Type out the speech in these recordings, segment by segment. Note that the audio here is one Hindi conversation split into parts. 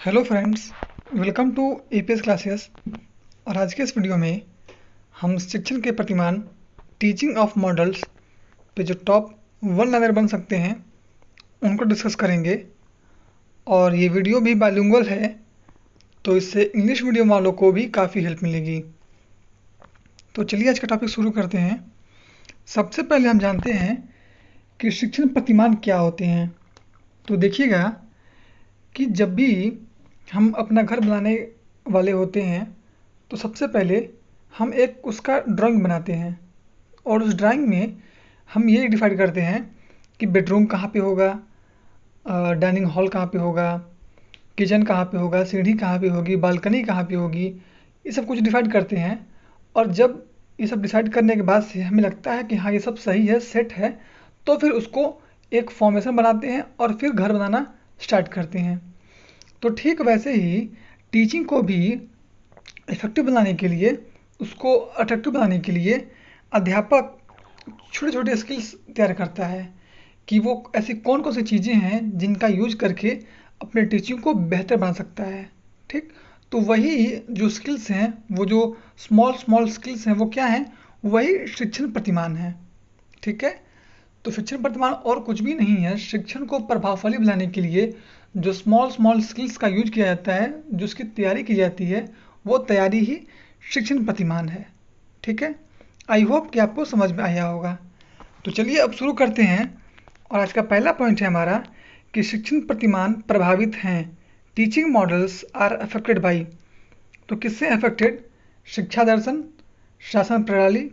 Hello friends, welcome to EPS classes. और आज के इस वीडियो में हम शिक्षण के प्रतिमान टीचिंग ऑफ मॉडल्स पे जो टॉप 1 लर्नर बन सकते हैं उनको डिस्कस करेंगे। और ये वीडियो भी बाइलिंगुअल है, तो इससे इंग्लिश मीडियम वालों को भी काफ़ी हेल्प मिलेगी। तो चलिए आज का टॉपिक शुरू करते हैं। सबसे पहले हम जानते हैं कि शिक्षण प्रतिमान क्या होते हैं। तो देखिएगा कि जब भी हम अपना घर बनाने वाले होते हैं तो सबसे पहले हम एक उसका ड्राइंग बनाते हैं, और उस ड्राइंग में हम ये डिसाइड करते हैं कि बेडरूम कहाँ पे होगा, डाइनिंग हॉल कहाँ पे होगा, किचन कहाँ पे होगा, सीढ़ी कहाँ पे होगी, बालकनी कहाँ पे होगी, ये सब कुछ डिसाइड करते हैं। और जब ये सब डिसाइड करने के बाद से हमें लगता है कि हाँ ये सब सही है, सेट है, तो फिर उसको एक फॉर्मेशन बनाते हैं और फिर घर बनाना स्टार्ट करते हैं। तो ठीक वैसे ही टीचिंग को भी इफ़ेक्टिव बनाने के लिए, उसको अट्रैक्टिव बनाने के लिए अध्यापक छोटे छोटे स्किल्स तैयार करता है कि वो ऐसी कौन कौन सी चीज़ें हैं जिनका यूज करके अपने टीचिंग को बेहतर बना सकता है। ठीक, तो वही जो स्किल्स हैं, वो जो स्मॉल स्मॉल स्किल्स हैं, वो क्या हैं? वही शिक्षण प्रतिमान है। ठीक है, तो शिक्षण प्रतिमान और कुछ भी नहीं है। शिक्षण को प्रभावशाली बनाने के लिए जो स्मॉल स्मॉल स्किल्स का यूज किया जाता है, जो उसकी तैयारी की जाती है, वो तैयारी ही शिक्षण प्रतिमान है। ठीक है, आई होप कि आपको समझ में आया होगा। तो चलिए अब शुरू करते हैं। और आज का पहला पॉइंट है हमारा कि शिक्षण प्रतिमान प्रभावित हैं। Teaching models are affected by. तो किससे अफेक्टेड? शिक्षा दर्शन, शासन प्रणाली,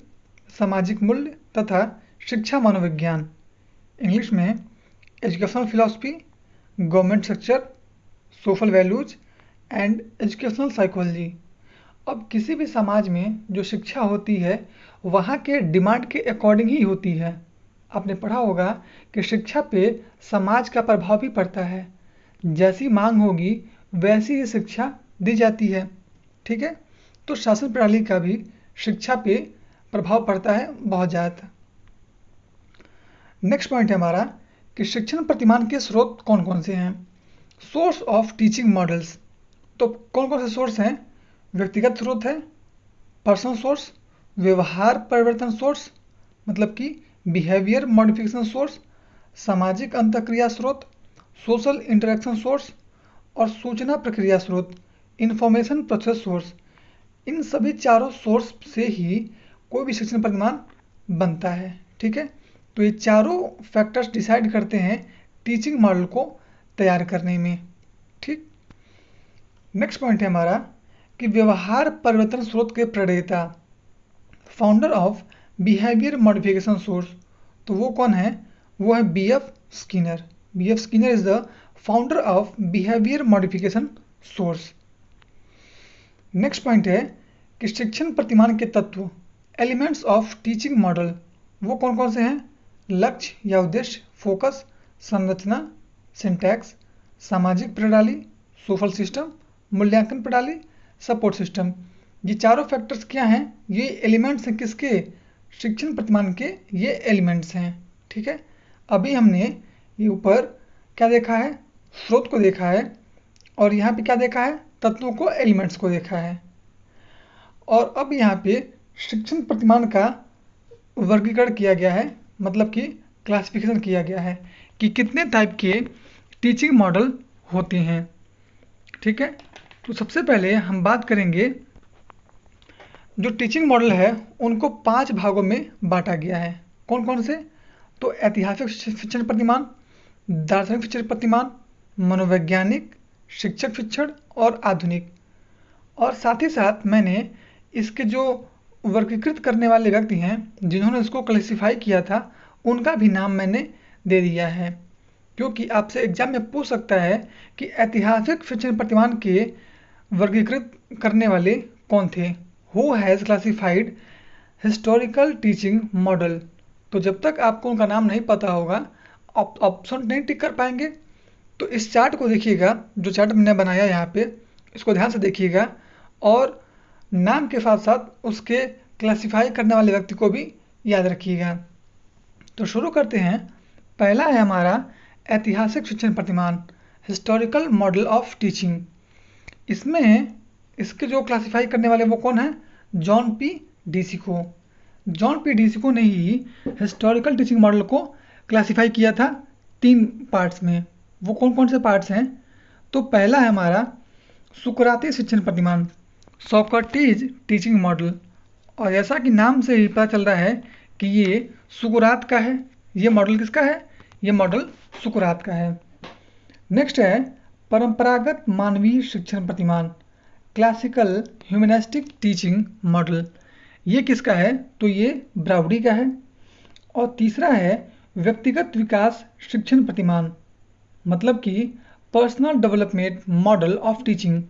सामाजिक मूल्य तथा शिक्षा मनोविज्ञान। इंग्लिश में educational philosophy, government structure, social values and educational psychology. अब किसी भी समाज में जो शिक्षा होती है वहाँ के डिमांड के अकॉर्डिंग ही होती है। आपने पढ़ा होगा कि शिक्षा पे समाज का प्रभाव भी पड़ता है। जैसी मांग होगी वैसी ही शिक्षा दी जाती है। ठीक है, तो शासन प्रणाली का भी शिक्षा पे प्रभाव पड़ता है बहुत ज़्यादा। नेक्स्ट पॉइंट है हमारा कि शिक्षण प्रतिमान के स्रोत कौन कौन से हैं। Source of teaching models. तो कौन कौन से सोर्स हैं? व्यक्तिगत स्रोत है, पर्सनल सोर्स, व्यवहार परिवर्तन सोर्स मतलब कि बिहेवियर मॉडिफिकेशन सोर्स, सामाजिक अंतःक्रिया स्रोत, सोशल इंटरेक्शन सोर्स और सूचना प्रक्रिया स्रोत, इंफॉर्मेशन प्रोसेस सोर्स। इन सभी चारों सोर्स से ही कोई भी शिक्षण प्रतिमान बनता है। ठीक है, तो ये चारों फैक्टर्स डिसाइड करते हैं टीचिंग मॉडल को तैयार करने में। ठीक, नेक्स्ट पॉइंट है हमारा कि व्यवहार परिवर्तन स्रोत के प्रणेता, founder of behaviour modification source. तो वो कौन है? वो है BF Skinner. BF Skinner is the founder of behaviour modification source. Next point है कि शिक्षण प्रतिमान के तत्व, एलिमेंट्स ऑफ टीचिंग मॉडल, वो कौन कौन से हैं? लक्ष्य या उद्देश्य, फोकस, संरचना, सिंटैक्स, सामाजिक प्रणाली, सोशल सिस्टम, मूल्यांकन प्रणाली, सपोर्ट सिस्टम। ये चारों फैक्टर्स क्या हैं? ये एलिमेंट्स हैं किसके? शिक्षण प्रतिमान के ये एलिमेंट्स हैं। ठीक है, अभी हमने ये ऊपर क्या देखा है? स्रोत को देखा है, और यहाँ पे क्या देखा है? तत्वों को, एलिमेंट्स को देखा है। और अब यहाँ पे शिक्षण प्रतिमान का वर्गीकरण किया गया है, मतलब कि क्लासिफिकेशन किया गया है कि कितने टाइप के टीचिंग मॉडल होते हैं। ठीक है, तो सबसे पहले हम बात करेंगे जो टीचिंग मॉडल है उनको 5 भागों में बांटा गया है। कौन कौन से? तो ऐतिहासिक शिक्षण प्रतिमान, दार्शनिक शिक्षण प्रतिमान, मनोवैज्ञानिक, शिक्षक शिक्षण और आधुनिक। और साथ ही साथ मैंने इसके जो वर्गीकृत करने वाले व्यक्ति हैं जिन्होंने इसको क्लासिफाई किया था, उनका भी नाम मैंने दे दिया है, क्योंकि आपसे एग्जाम में पूछ सकता है कि ऐतिहासिक शिक्षण प्रतिमान के वर्गीकृत करने वाले कौन थे। Who has classified historical teaching model. तो जब तक आपको उनका नाम नहीं पता होगा आप ऑप्शन नहीं टिक कर पाएंगे। तो इस चार्ट को देखिएगा, जो चार्ट मैंने बनाया यहाँ पे, इसको ध्यान से देखिएगा और नाम के साथ साथ उसके क्लासिफाई करने वाले व्यक्ति को भी याद रखिएगा। तो शुरू करते हैं। पहला है हमारा ऐतिहासिक शिक्षण प्रतिमान, हिस्टोरिकल मॉडल ऑफ टीचिंग। इसमें इसके जो क्लासिफाई करने वाले वो कौन है? John P DeCecco. John P DeCecco ने ही हिस्टोरिकल टीचिंग मॉडल को क्लासिफाई किया था 3 पार्ट्स में। वो कौन कौन से पार्ट्स हैं? तो पहला है हमारा सुकराती शिक्षण प्रतिमान, सोक्रेटिस टीचिंग मॉडल। और जैसा कि नाम से ही पता चल रहा है कि ये सुकरात का है। ये मॉडल किसका है? ये मॉडल सुकरात का है। नेक्स्ट है परंपरागत मानवीय शिक्षण प्रतिमान, क्लासिकल ह्यूमनिस्टिक टीचिंग मॉडल। ये किसका है? तो ये ब्राउडी का है। और तीसरा है व्यक्तिगत विकास शिक्षण प्रतिमान, मतलब कि personal development model of teaching.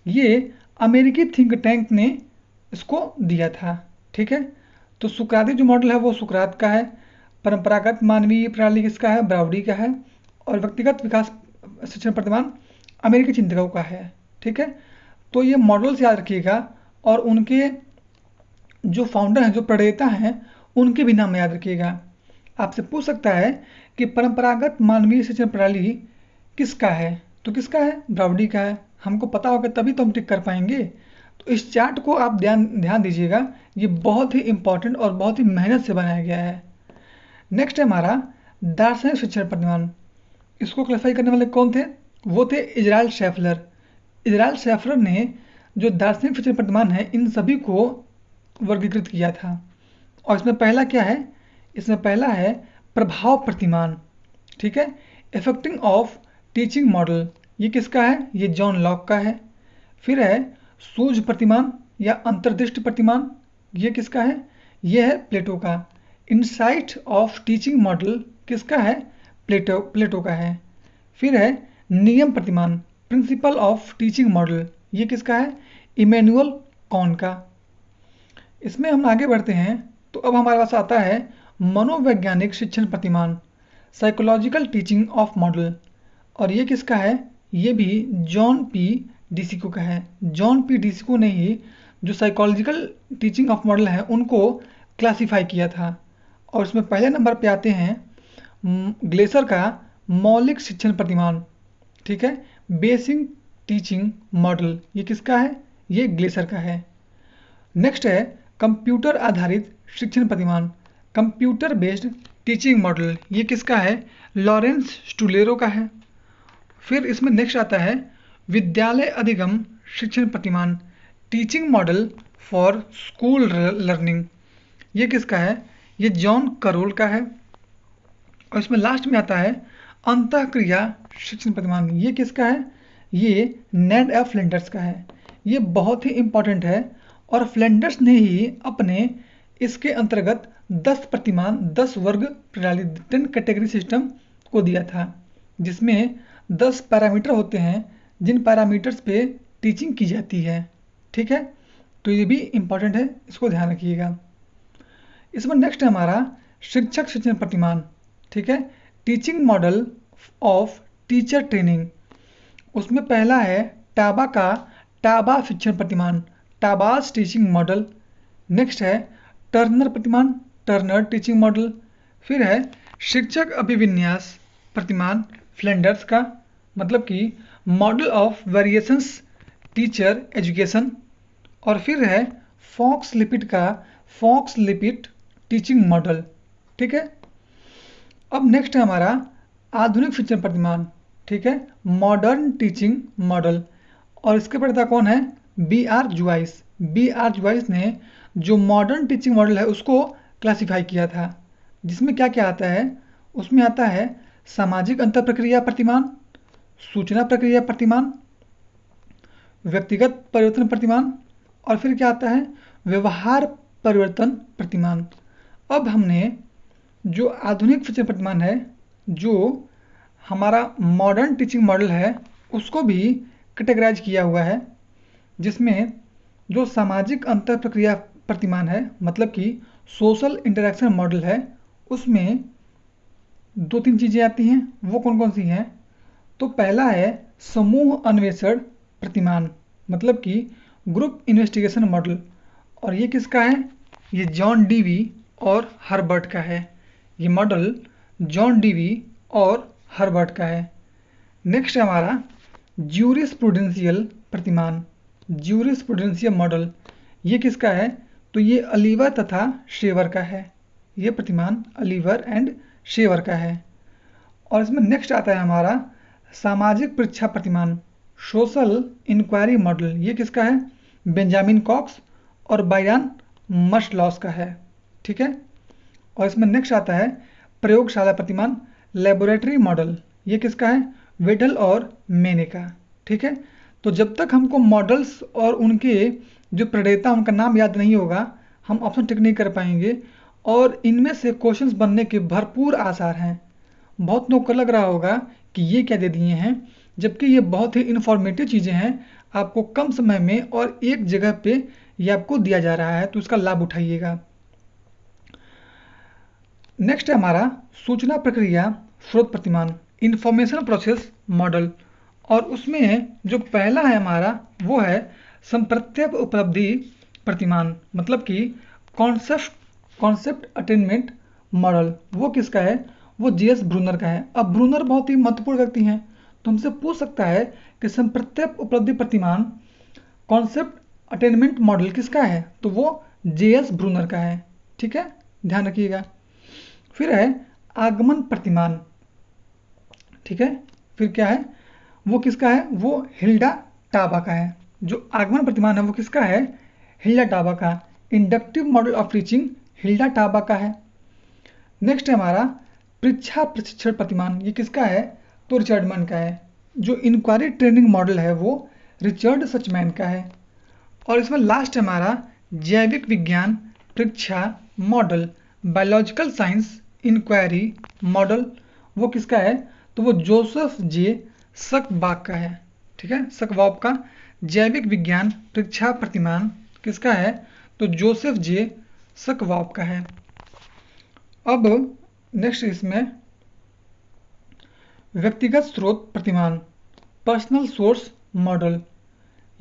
ये अमेरिकी थिंक टैंक ने इसको दिया था। ठीक है, तो सुकराती जो मॉडल है वो सुकरात का है, परंपरागत मानवीय प्रणाली किसका है? ब्राउडी का है, और व्यक्तिगत विकास शिक्षण प्रतिमान अमेरिकी चिंतकों का है। ठीक है, तो ये मॉडल्स याद रखिएगा, और उनके जो फाउंडर हैं, जो प्रणेता हैं, उनके भी नाम याद रखिएगा। आपसे पूछ सकता है कि परंपरागत मानवीय शिक्षण प्रणाली किसका है? तो किसका है? ब्राउडी का है। हमको पता होगा तभी तो हम टिक कर पाएंगे। तो इस चार्ट को आप ध्यान दीजिएगा, ये बहुत ही इंपॉर्टेंट और बहुत ही मेहनत से बनाया गया है। नेक्स्ट है हमारा दार्शनिक शिक्षण प्रतिमान। इसको क्लासिफाई करने वाले कौन थे? वो थे इजराइल शेफलर। इजराइल शेफलर ने जो दार्शनिक शिक्षण प्रतिमान है, इन सभी को वर्गीकृत किया था। और इसमें पहला क्या है? इसमें पहला है प्रभाव प्रतिमान। ठीक है, इफेक्टिंग ऑफ टीचिंग मॉडल। ये किसका है? ये जॉन लॉक का है। फिर है सूझ प्रतिमान या अंतर्दृष्टि प्रतिमान। ये किसका है? ये है प्लेटो का। इनसाइट ऑफ टीचिंग मॉडल किसका है? प्लेटो का है। फिर है नियम प्रतिमान, प्रिंसिपल ऑफ टीचिंग मॉडल। ये किसका है? इमैनुअल कॉन का। इसमें हम आगे बढ़ते हैं तो अब हमारे पास आता है मनोवैज्ञानिक शिक्षण प्रतिमान, साइकोलॉजिकल टीचिंग ऑफ मॉडल। और ये किसका है? ये भी जॉन पी डिसिको का है। जॉन पी डिसिको ने ही जो साइकोलॉजिकल टीचिंग ऑफ मॉडल है उनको क्लासिफाई किया था। और इसमें पहले नंबर पे आते हैं ग्लेसर का मौलिक शिक्षण प्रतिमान। ठीक है, बेसिक टीचिंग मॉडल। ये किसका है? ये ग्लेसर का है। नेक्स्ट है कंप्यूटर आधारित शिक्षण प्रतिमान, कंप्यूटर बेस्ड टीचिंग मॉडल। ये किसका है? लॉरेंस स्टुलेरो का है। फिर इसमें नेक्स्ट आता है विद्यालय अधिगम शिक्षण प्रतिमान, teaching model for school learning. ये किसका है? ये जॉन करोल का है। और इसमें लास्ट में आता है अंतःक्रिया शिक्षण प्रतिमान। ये किसका है? ये नेड एफ फ्लिंडर्स का है। ये बहुत ही इंपॉर्टेंट है, और फ्लिंडर्स ने ही अपने इसके अंतर्गत 10 प्रतिमान 10 वर्ग प्रणाली 10 कैटेगरी सिस्टम को दिया था, जिसमें 10 पैरामीटर होते हैं जिन पैरामीटर्स पे टीचिंग की जाती है। ठीक है, तो ये भी इंपॉर्टेंट है, इसको ध्यान रखिएगा। इसमें नेक्स्ट है हमारा शिक्षक शिक्षण प्रतिमान। ठीक है, teaching model of teacher training. उसमें पहला है टाबा का टाबा शिक्षण प्रतिमान, टाबास टीचिंग मॉडल। नेक्स्ट है टर्नर प्रतिमान, टर्नर टीचिंग मॉडल। फिर है शिक्षक अभिविन्यास प्रतिमान, फ्लेंडर्स का, मतलब कि model of variations teacher education. और फिर है फॉक्स लिपिड का फॉक्स लिपिड टीचिंग मॉडल। ठीक है, अब नेक्स्ट है हमारा आधुनिक शिक्षण प्रतिमान। ठीक है, मॉडर्न टीचिंग मॉडल। और इसके पढ़ता कौन है? B R Joyce. B R Joyce ने जो मॉडर्न टीचिंग मॉडल है उसको क्लासिफाई किया था, जिसमें क्या क्या आता है? उसमें आता है सामाजिक अंतर प्रक्रिया प्रतिमान, सूचना प्रक्रिया प्रतिमान, व्यक्तिगत परिवर्तन प्रतिमान, और फिर क्या आता है? व्यवहार परिवर्तन प्रतिमान। अब हमने जो आधुनिक शिक्षण प्रतिमान है, जो हमारा मॉडर्न टीचिंग मॉडल है, उसको भी कैटेगराइज किया हुआ है, जिसमें जो सामाजिक अंतर प्रक्रिया प्रतिमान है, मतलब कि सोशल इंटरेक्शन मॉडल है, उसमें 2-3 चीज़ें आती हैं। वो कौन कौन सी हैं? तो पहला है समूह अन्वेषण प्रतिमान, मतलब कि ग्रुप इन्वेस्टिगेशन मॉडल। और ये किसका है? ये जॉन डीवी और हर्बर्ट का है। ये मॉडल जॉन डीवी और हर्बर्ट का है। नेक्स्ट है हमारा ज्यूरिस्प्रूडेंशियल प्रतिमान, ज्यूरिस्प्रूडेंशियल मॉडल, ये किसका है? तो ये अलीवर तथा शेवर का है। ये प्रतिमान अलीवर एंड शेवर का है। और इसमें नेक्स्ट आता है हमारा सामाजिक परीक्षा प्रतिमान, सोशल इंक्वायरी मॉडल, ये किसका है? बेंजामिन कॉक्स और बायरन मस्लॉस का है। ठीक है। और इसमें नेक्स्ट आता है प्रयोगशाला प्रतिमान, लेबोरेटरी मॉडल, ये किसका है? वेडल और मेने का। ठीक है। तो जब तक हमको मॉडल्स और उनके जो प्रणेता उनका नाम याद नहीं होगा, हम ऑप्शन टिक नहीं कर पाएंगे। और इनमें से क्वेश्चंस बनने के भरपूर आसार हैं। बहुत लोग को लग रहा होगा कि ये क्या दे दिए हैं, जबकि ये बहुत ही इन्फॉर्मेटिव चीज़ें हैं। आपको कम समय में और एक जगह पे ये आपको दिया जा रहा है, तो इसका लाभ उठाइएगा। नेक्स्ट है हमारा सूचना प्रक्रिया स्रोत प्रतिमान, इंफॉर्मेशन प्रोसेस मॉडल। और उसमें जो पहला है हमारा वो है संप्रत्यय उपलब्धि प्रतिमान, मतलब कि कॉन्सेप्ट अटेनमेंट मॉडल। वो किसका है? वो जेएस ब्रूनर का है। अब ब्रूनर बहुत ही महत्वपूर्ण व्यक्ति हैं, तो हमसे पूछ सकता है कि संप्रत्यय उपलब्धि प्रतिमान कॉन्सेप्ट अटेनमेंट मॉडल किसका है? तो वो जेएस ब्रूनर का है। ठीक है, ध्यान रखिएगा। फिर है आगमन प्रतिमान। ठीक है, फिर क्या है? वो किसका है? वो हिल्डा टाबा का है। जो आगमन प्रतिमान है वो किसका है? हिल्डा टाबा का। Inductive model of teaching Hilda Taba का है। नेक्स्ट है हमारा परीक्षा प्रशिक्षण प्रतिमान, ये किसका है? तो रिचर्डमैन का है। जो इंक्वायरी ट्रेनिंग मॉडल है वो रिचर्ड सचमैन का है। और इसमें लास्ट है हमारा जैविक विज्ञान परीक्षा model, biological science inquiry model, वो किसका है? तो वो जोसेफ जे सकबाक का है। ठीक है, सकबाक का जैविक विज्ञान परीक्षा प्रतिमान किसका है? तो जोसेफ जे सकबाक का है। अब नेक्स्ट इसमें व्यक्तिगत स्रोत प्रतिमान, पर्सनल सोर्स मॉडल,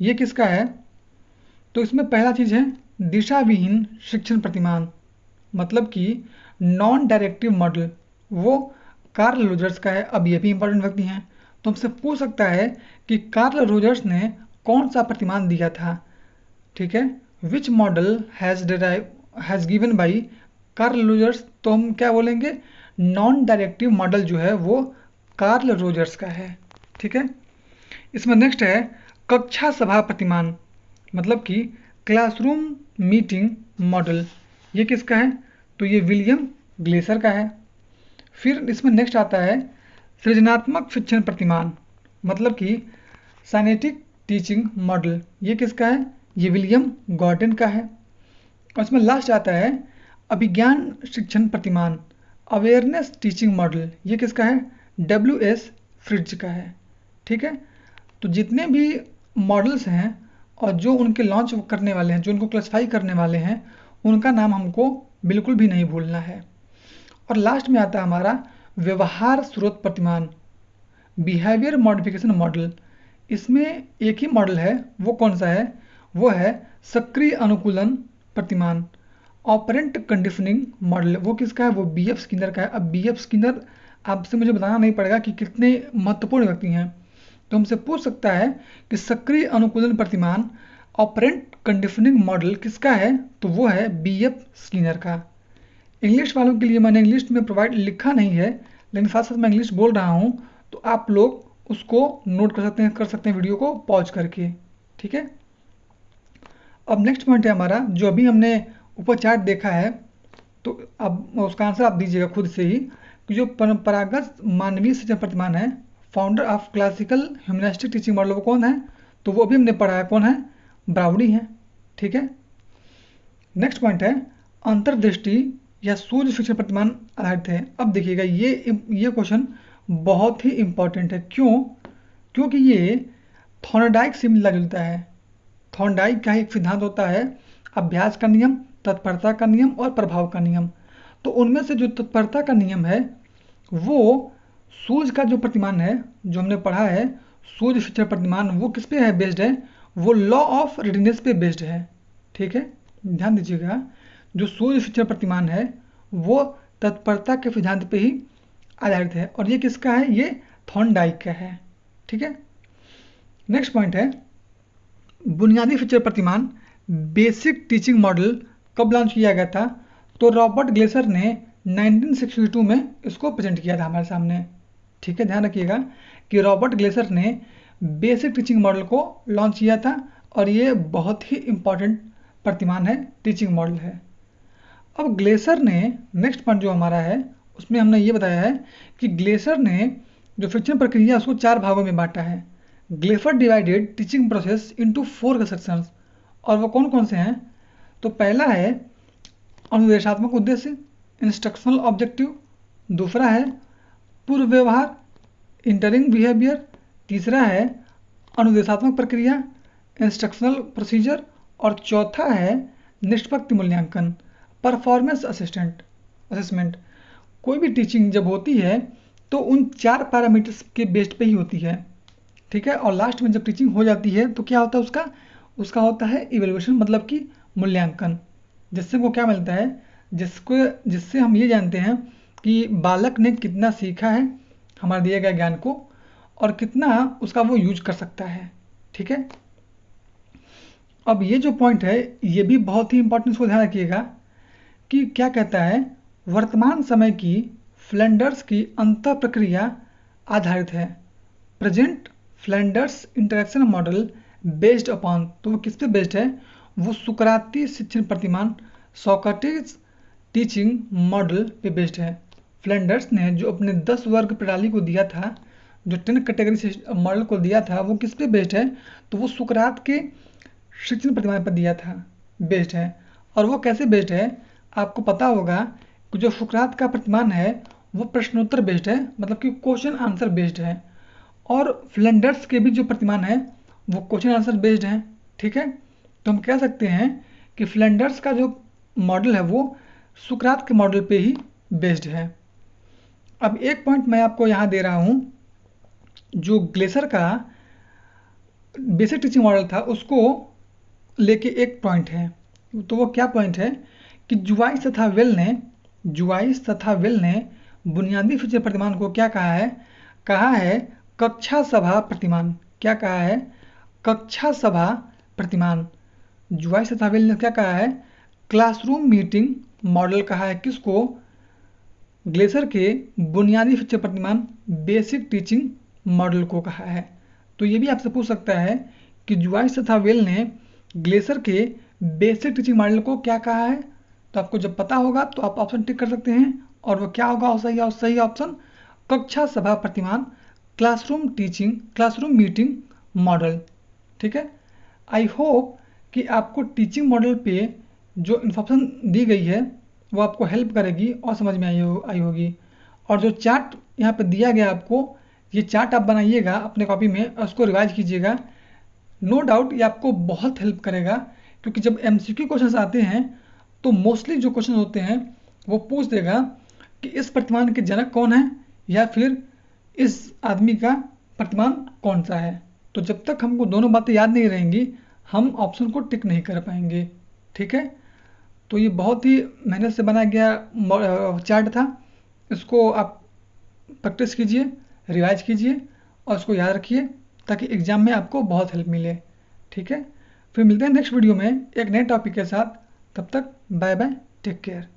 ये किसका है? तो इसमें पहला चीज है दिशा विहीन शिक्षण प्रतिमान, मतलब कि नॉन डायरेक्टिव मॉडल, वो कार्ल रोजर्स का है। अब ये भी इंपॉर्टेंट व्यक्ति हैं, तो हमसे पूछ सकता है कि कार्ल रोजर्स ने कौन सा प्रतिमान दिया था। ठीक है, which model has given by Carl Rogers, तो हम क्या बोलेंगे? नॉन डायरेक्टिव मॉडल जो है वो कार्ल रोजर्स का है। ठीक है। इसमें नेक्स्ट है कक्षा सभा प्रतिमान, मतलब कि क्लासरूम मीटिंग मॉडल, ये किसका है? तो ये विलियम ग्लेसर का है। फिर इसमें नेक्स्ट आता है सृजनात्मक शिक्षण प्रतिमान, मतलब कि साइनेटिक टीचिंग मॉडल, ये किसका है? ये विलियम गॉर्डन का है। और इसमें लास्ट आता है अभिज्ञान शिक्षण प्रतिमान, अवेयरनेस टीचिंग मॉडल, ये किसका है? डब्ल्यू.एस. फ्रिट्ज का है। ठीक है, तो जितने भी मॉडल्स हैं और जो उनके लॉन्च करने वाले हैं, जो उनको क्लासिफाई करने वाले हैं, उनका नाम हमको बिल्कुल भी नहीं भूलना है। और लास्ट में आता है हमारा व्यवहार स्रोत प्रतिमान, बिहेवियर मॉडिफिकेशन मॉडल। इसमें एक ही मॉडल है, वो कौन सा है? वो है सक्रिय अनुकूलन प्रतिमान, ऑपरेंट कंडीशनिंग मॉडल, वो किसका है? वो बी.एफ. स्किनर का है। अब बी.एफ. स्किनर आपसे मुझे बताना नहीं पड़ेगा कि कितने महत्वपूर्ण व्यक्ति हैं, तो हमसे पूछ सकता है कि सक्रिय अनुकूलन प्रतिमान ऑपरेंट कंडीशनिंग मॉडल किसका है? तो वो है बी.एफ. स्किनर का। इंग्लिश वालों के लिए मैंने इंग्लिश में प्रोवाइड लिखा नहीं है, लेकिन साथ साथ मैं इंग्लिश बोल रहा हूँ, तो आप लोग उसको नोट कर सकते हैं वीडियो को पॉज करके। ठीक है। अब नेक्स्ट पॉइंट है हमारा, जो अभी हमने ऊपर चार्ट देखा है, तो अब उसका आंसर आप दीजिएगा खुद से ही कि जो परंपरागत मानवीय शिक्षण प्रतिमान है, founder of classical humanistic teaching model, वो कौन है? तो वो भी हमने पढ़ा है, कौन है? ब्राउनी है। ठीक है। नेक्स्ट पॉइंट है अंतर्दृष्टि या सूर्य शिक्षण प्रतिमान आधारित है। अब देखिएगा ये क्वेश्चन बहुत ही इंपॉर्टेंट है। क्यों? क्योंकि ये थॉर्नडाइक से मिलता जुलता है। थॉर्नडाइक का एक सिद्धांत होता है अभ्यास का नियम, तत्परता का नियम और प्रभाव का नियम। तो उनमें से जो तत्परता का नियम है वो सूर्य का जो प्रतिमान है, जो हमने पढ़ा है सूर्य शिक्षण प्रतिमान, वो किस पे है बेस्ड है? वो लॉ ऑफ रेडीनेस पे बेस्ड है। ठीक है, ध्यान दीजिएगा, जो सूर्य शिक्षण प्रतिमान है वो तत्परता के सिद्धांत पे ही आधारित है। और ये किसका है? ये थॉर्नडाइक का है। ठीक है। नेक्स्ट पॉइंट है बुनियादी फीचर प्रतिमान बेसिक टीचिंग मॉडल कब लॉन्च किया गया था? तो रॉबर्ट ग्लेसर ने 1962 में इसको प्रेजेंट किया था हमारे सामने। ठीक है, ध्यान रखिएगा कि रॉबर्ट ग्लेसर ने बेसिक टीचिंग मॉडल को लॉन्च किया था और ये बहुत ही इंपॉर्टेंट प्रतिमान है, टीचिंग मॉडल है। अब ग्लेसर ने नेक्स्ट पॉइंट जो हमारा है उसमें हमने ये बताया है कि ग्लेसर ने जो शिक्षण प्रक्रिया उसको 4 भागों में बांटा है। Glaser divided teaching process into 4 sections, और वो कौन कौन से हैं? तो पहला है अनुदेशात्मक उद्देश्य, इंस्ट्रक्शनल ऑब्जेक्टिव। दूसरा है पूर्व व्यवहार, इंटरिंग बिहेवियर। तीसरा है अनुदेशात्मक प्रक्रिया, इंस्ट्रक्शनल प्रोसीजर। और चौथा है निष्पक्ष मूल्यांकन, परफॉर्मेंस असेसमेंट। कोई भी टीचिंग जब होती है तो उन 4 पैरामीटर्स के बेस्ड पे ही होती है। ठीक है, और लास्ट में जब टीचिंग हो जाती है तो क्या होता है उसका होता है इवेल्युएशन, मतलब कि मूल्यांकन, जिससे वो क्या मिलता है, जिससे हम ये जानते हैं कि बालक ने कितना सीखा है हमारे दिए गए ज्ञान को और कितना उसका वो यूज कर सकता है। ठीक है, अब ये जो पॉइंट है ये भी बहुत ही इंपॉर्टेंट, इसको ध्यान रखिएगा कि क्या कहता है, वर्तमान समय की फ्लैंडर्स की अंतः प्रक्रिया आधारित है। Present Flanders interaction model based upon, तो वो किस पे बेस्ड है? वो सुकराती शिक्षण प्रतिमान सोक्रेटिस टीचिंग मॉडल पे बेस्ड है। फ्लैंडर्स ने जो अपने 10 वर्ग प्रणाली को दिया था, जो 10 कैटेगरी मॉडल को दिया था, वो किस पे बेस्ड है? तो वो सुकरात के शिक्षण प्रतिमान पर दिया था, बेस्ड है। और वो कैसे बेस्ड है? आपको पता होगा कि जो सुकरात का प्रतिमान है वो प्रश्नोत्तर बेस्ड है, मतलब कि क्वेश्चन आंसर बेस्ड है। और फ्लैंडर्स के भी जो प्रतिमान है वो क्वेश्चन आंसर बेस्ड है। ठीक है, तो हम कह सकते हैं कि फ्लैंडर्स का जो मॉडल है वो सुकरात के मॉडल पे ही बेस्ड है। अब एक पॉइंट मैं आपको यहाँ दे रहा हूँ, जो ग्लेसर का बेसिक टीचिंग मॉडल था उसको लेके एक पॉइंट है। तो वो क्या पॉइंट है कि जुवाइस तथा वेल ने बुनियादी फीचर प्रतिमान को क्या कहा है कक्षा सभा प्रतिमान। क्या कहा है? कक्षा सभा प्रतिमान। जुवाइस तथा वेल ने क्या कहा है? क्लासरूम मीटिंग मॉडल कहा है। किसको? ग्लेसर के बुनियादी फीचर प्रतिमान बेसिक टीचिंग मॉडल को कहा है। तो ये भी आपसे पूछ सकता है कि जुवाइस तथा वेल ने ग्लेसर के बेसिक टीचिंग मॉडल को क्या कहा है? तो आपको जब पता होगा तो आप ऑप्शन टिक कर सकते हैं, और वो क्या होगा सही ऑप्शन कक्षा सभा प्रतिमान, क्लासरूम मीटिंग मॉडल। ठीक है, आई होप कि आपको टीचिंग मॉडल पे जो इन्फॉर्मेशन दी गई है वो आपको हेल्प करेगी और समझ में आई होगी। और जो चार्ट यहाँ पे दिया गया आपको, ये चार्ट आप बनाइएगा अपने कॉपी में और उसको रिवाइज कीजिएगा। नो डाउट ये आपको बहुत हेल्प करेगा, क्योंकि जब MCQ क्वेश्चंस आते हैं तो मोस्टली जो क्वेश्चन होते हैं वो पूछ देगा कि इस प्रतिमान के जनक कौन है या फिर इस आदमी का प्रतिमान कौन सा है। तो जब तक हमको दोनों बातें याद नहीं रहेंगी हम ऑप्शन को टिक नहीं कर पाएंगे। ठीक है, तो ये बहुत ही मेहनत से बनाया गया चार्ट था। इसको आप प्रैक्टिस कीजिए, रिवाइज कीजिए और इसको याद रखिए ताकि एग्जाम में आपको बहुत हेल्प मिले। ठीक है, फिर मिलते हैं नेक्स्ट वीडियो में एक नए टॉपिक के साथ। तब तक बाय बाय, टेक केयर।